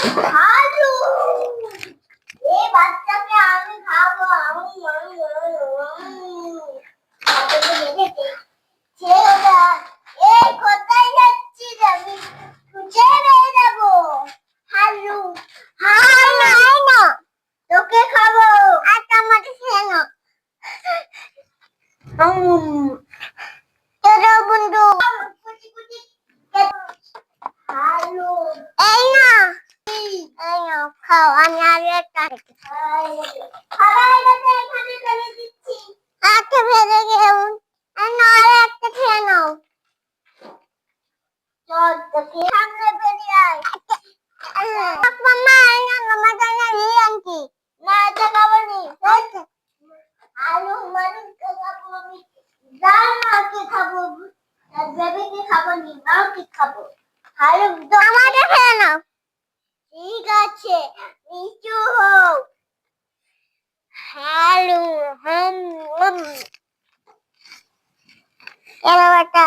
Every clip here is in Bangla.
হালু এই বাচ্চাকে আমি খাবো ছেলেটা এই কোথায় যাচ্ছিস আমি খুঁজে বেরিয়ে যাবো হালু হাই না তোকে খাবো আর আমাকে খেয়ে নাও চলো বন্ধু হালু এই না খাও আমি আর একটা খাবার এখানে ফেলে দিচ্ছি আচ্ছা ফেলে গেলাম আর একটা খেয়ে নাও চল তোকে সামনে বেরিয়ে আয় মামা মামা জানা এই আন্টি না এটা খাবো নি আলু মানুষ খাবো আমি যার মাকে খাবো বেবিকে খাবো নি মাকে খাবো আলু আমাকে খেয়ে নাও ঠিক আছে নিচু হও হ্যালো এলো বেটা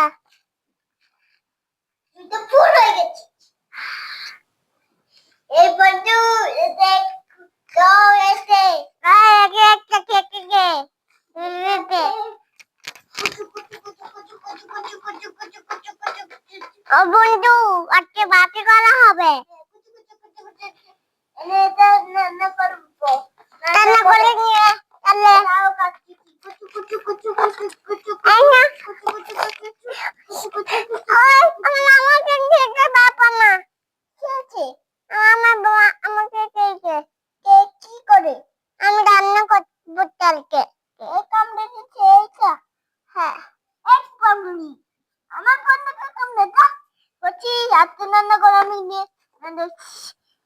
তুই তো ফুল হয়ে গেছিস এই বন্ধু দেখ গাও এসে আগে একটা কেটে গে ও বন্ধু আজকে বাকি করা হবে এটা না করব রান্না করে নিয়ে তাহলে লাউ কাটছি কুচু কুচু কুচু কুচু কুচু আইনা কুচু কুচু কুচু কুচু ওই আমাকে দেখে বাবা মা কি আছে আমার বাবা আমাকে দেখে কে কি করে আমি রান্না করব কালকে এই কাম দেখেছে এইটা হ্যাঁ এক পাগলি আমার কোন কাম দেখা বলছি আজকে রান্না করে আমি নিয়ে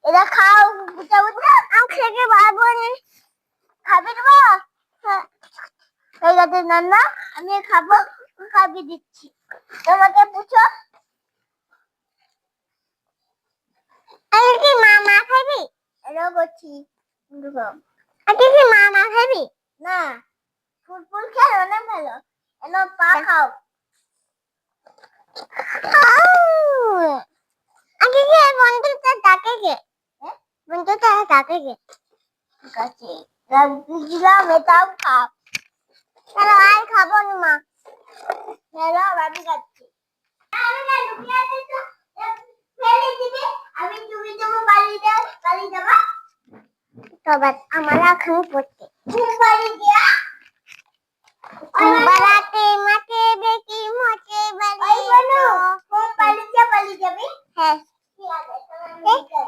এরা খাও বুঝা বুঝা আমি খেতে পারবো না খাবি দেবো হয়ে গেছে রান্না আমি খাবো খাবি দিচ্ছি তোমাকে পুছো আমি কি মামা খাবি এরা বলছি আজকে কি মামা খাবি না ফুটবল খেলো না ভালো এনো পা খাও আজকে কি বন্ধুটা ডাকে গে বন্ধুটা ডাকে গে ঠিক আছে দিলাম এটাও খাও চলো আর খাবো না মা চলো আমি খাচ্ছি আমি না লুকিয়ে আছি তো ফেলে দিবি আমি তুমি তোমার বাড়ি যাবা তবে আমার এখন পড়তে ঘুম বাড়ি গিয়া বাড়াতে মাকে দেখি মতে বাড়ি ঘুম বাড়ি যাবি হ্যাঁ